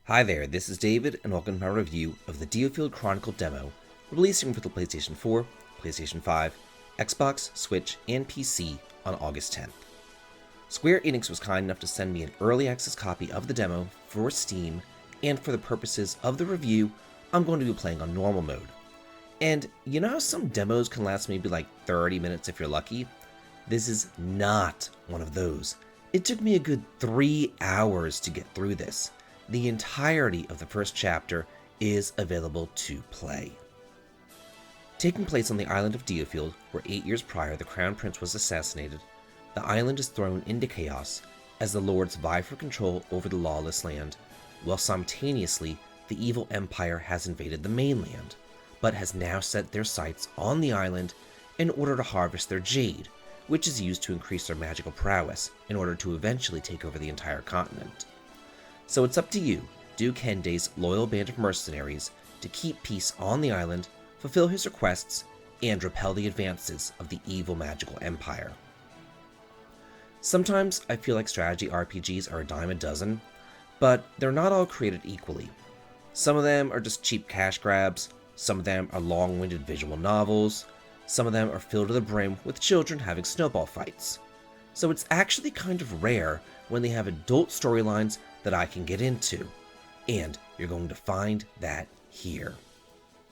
Hi there, this is David, and welcome to my review of the DIOFIELD Chronicle demo, releasing for the PlayStation 4, PlayStation 5, Xbox, Switch, and PC on August 10th. Square Enix was kind enough to send me an early access copy of the demo for Steam, and for the purposes of the review, I'm going to be playing on normal mode. And you know how some demos can last maybe like 30 minutes if you're lucky? This is not one of those. It took me a good 3 hours to get through this. The entirety of the first chapter is available to play. Taking place on the island of DIOFIELD, where 8 years prior the Crown Prince was assassinated, the island is thrown into chaos as the lords vie for control over the lawless land, while simultaneously the evil empire has invaded the mainland, but has now set their sights on the island in order to harvest their jade, which is used to increase their magical prowess in order to eventually take over the entire continent. So it's up to you, Duke Henday's loyal band of mercenaries, to keep peace on the island, fulfill his requests, and repel the advances of the evil magical empire. Sometimes I feel like strategy RPGs are a dime a dozen, but they're not all created equally. Some of them are just cheap cash grabs, some of them are long-winded visual novels, some of them are filled to the brim with children having snowball fights. So it's actually kind of rare when they have adult storylines that I can get into, and you're going to find that here.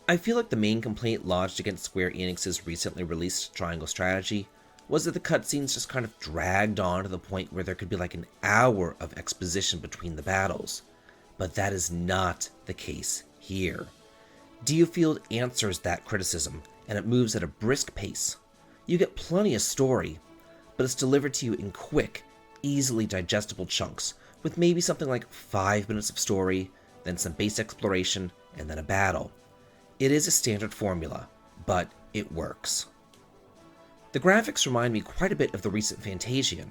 I feel like the main complaint lodged against Square Enix's recently released Triangle strategy was that the cutscenes just kind of dragged on to the point where there could be like an hour of exposition between the battles, but that is not the case here. DIOFIELD answers that criticism, and it moves at a brisk pace. You get plenty of story, but it's delivered to you in quick, easily digestible chunks, with maybe something like 5 minutes of story, then some base exploration, and then a battle. It is a standard formula, but it works. The graphics remind me quite a bit of the recent Fantasian,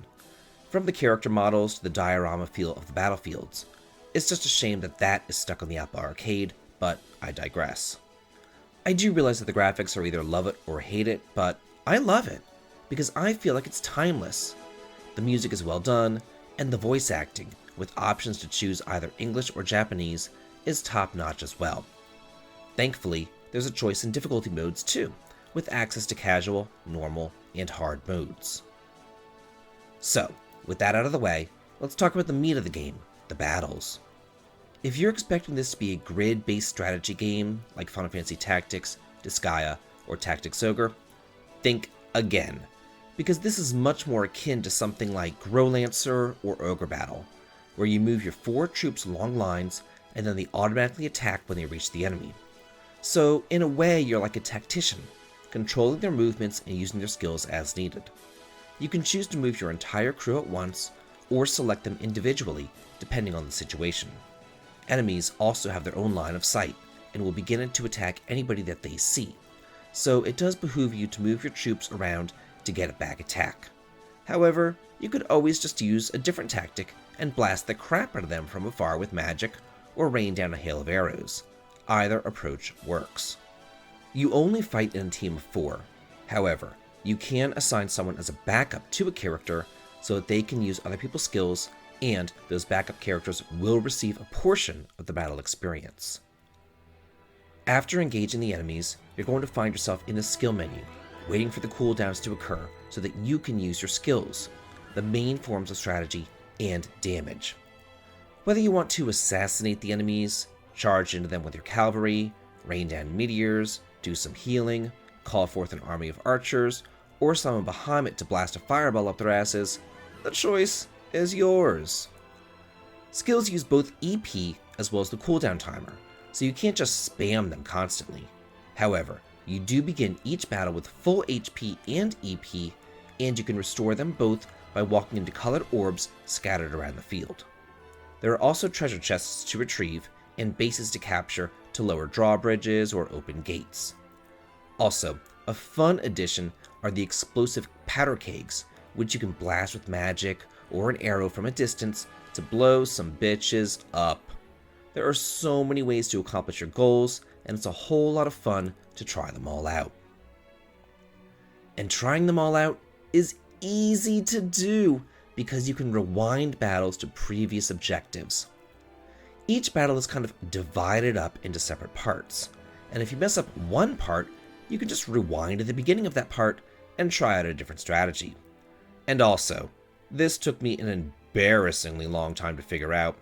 from the character models to the diorama feel of the battlefields. It's just a shame that that is stuck on the Apple Arcade, but I digress. I do realize that the graphics are either love it or hate it, but I love it, because I feel like it's timeless. The music is well done, and the voice acting, with options to choose either English or Japanese, is top-notch as well. Thankfully, there's a choice in difficulty modes too, with access to casual, normal, and hard modes. So, with that out of the way, let's talk about the meat of the game, the battles. If you're expecting this to be a grid-based strategy game like Final Fantasy Tactics, Disgaea, or Tactics Ogre, think again, because this is much more akin to something like Growlancer or Ogre Battle, where you move your 4 troops along lines and then they automatically attack when they reach the enemy. So in a way, you're like a tactician, controlling their movements and using their skills as needed. You can choose to move your entire crew at once, or select them individually, depending on the situation. Enemies also have their own line of sight, and will begin to attack anybody that they see, so it does behoove you to move your troops around to get a back attack. However, you could always just use a different tactic and blast the crap out of them from afar with magic, or rain down a hail of arrows. Either approach works. You only fight in a team of 4. However, you can assign someone as a backup to a character so that they can use other people's skills, and those backup characters will receive a portion of the battle experience. After engaging the enemies, you're going to find yourself in the skill menu, waiting for the cooldowns to occur so that you can use your skills, the main forms of strategy, and damage. Whether you want to assassinate the enemies, charge into them with your cavalry, rain down meteors, do some healing, call forth an army of archers, or summon Bahamut to blast a fireball up their asses, the choice is yours. Skills use both EP as well as the cooldown timer, so you can't just spam them constantly. However, you do begin each battle with full HP and EP, and you can restore them both by walking into colored orbs scattered around the field. There are also treasure chests to retrieve, and bases to capture to lower drawbridges or open gates. Also, a fun addition are the explosive powder kegs, which you can blast with magic or an arrow from a distance to blow some bitches up. There are so many ways to accomplish your goals, and it's a whole lot of fun to try them all out. And trying them all out is easy to do because you can rewind battles to previous objectives. Each battle is kind of divided up into separate parts, and if you mess up one part, you can just rewind to the beginning of that part and try out a different strategy. And also, this took me an embarrassingly long time to figure out,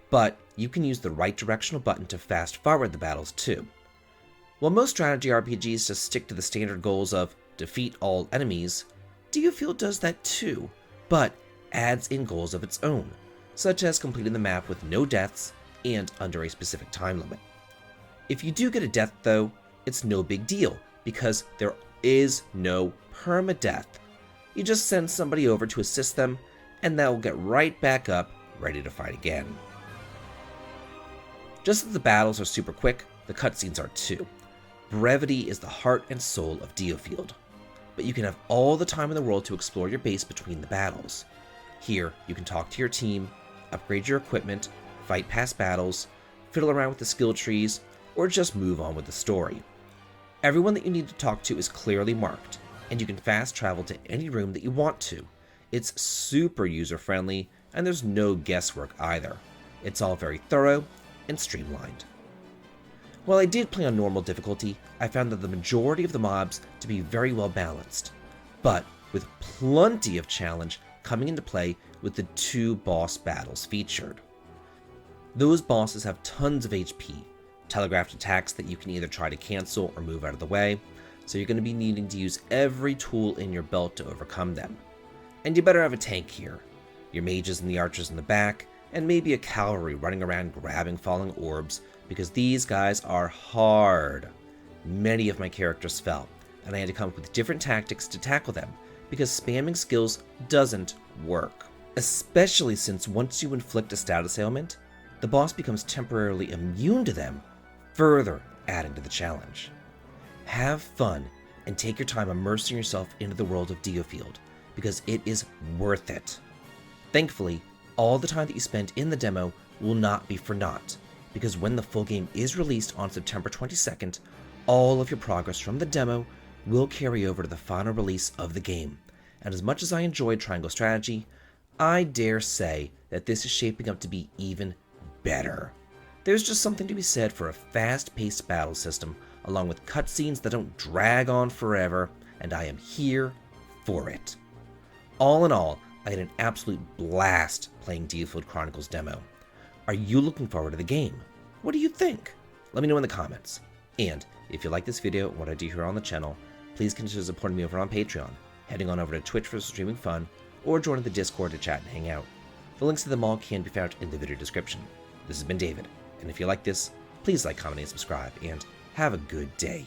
but you can use the right directional button to fast forward the battles too. While most strategy RPGs just stick to the standard goals of defeat all enemies, DIOFIELD does that too, but adds in goals of its own, such as completing the map with no deaths and under a specific time limit. If you do get a death though, it's no big deal, because there is no permadeath. You just send somebody over to assist them, and they'll get right back up, ready to fight again. Just as the battles are super quick, the cutscenes are too. Brevity is the heart and soul of DIOFIELD, but you can have all the time in the world to explore your base between the battles. Here, you can talk to your team, upgrade your equipment, fight past battles, fiddle around with the skill trees, or just move on with the story. Everyone that you need to talk to is clearly marked, and you can fast travel to any room that you want to. It's super user-friendly, and there's no guesswork either. It's all very thorough and streamlined. While I did play on normal difficulty, I found that the majority of the mobs to be very well balanced, but with plenty of challenge coming into play with the 2 boss battles featured. Those bosses have tons of HP, telegraphed attacks that you can either try to cancel or move out of the way, so you're going to be needing to use every tool in your belt to overcome them. And you better have a tank here, your mages and the archers in the back, and maybe a cavalry running around grabbing falling orbs, because these guys are hard. Many of my characters fell, and I had to come up with different tactics to tackle them, because spamming skills doesn't work. Especially since once you inflict a status ailment, the boss becomes temporarily immune to them, further adding to the challenge. Have fun and take your time immersing yourself into the world of DIOFIELD, because it is worth it. Thankfully, all the time that you spent in the demo will not be for naught, because when the full game is released on September 22nd, all of your progress from the demo will carry over to the final release of the game. And as much as I enjoyed Triangle Strategy, I dare say that this is shaping up to be even better. There's just something to be said for a fast-paced battle system, along with cutscenes that don't drag on forever, and I am here for it. All in all, I had an absolute blast playing DIOFIELD Chronicles demo. Are you looking forward to the game? What do you think? Let me know in the comments. And if you like this video and what I do here on the channel, please consider supporting me over on Patreon, heading on over to Twitch for streaming fun, or joining the Discord to chat and hang out. The links to them all can be found in the video description. This has been David, and if you like this, please like, comment, and subscribe, and have a good day.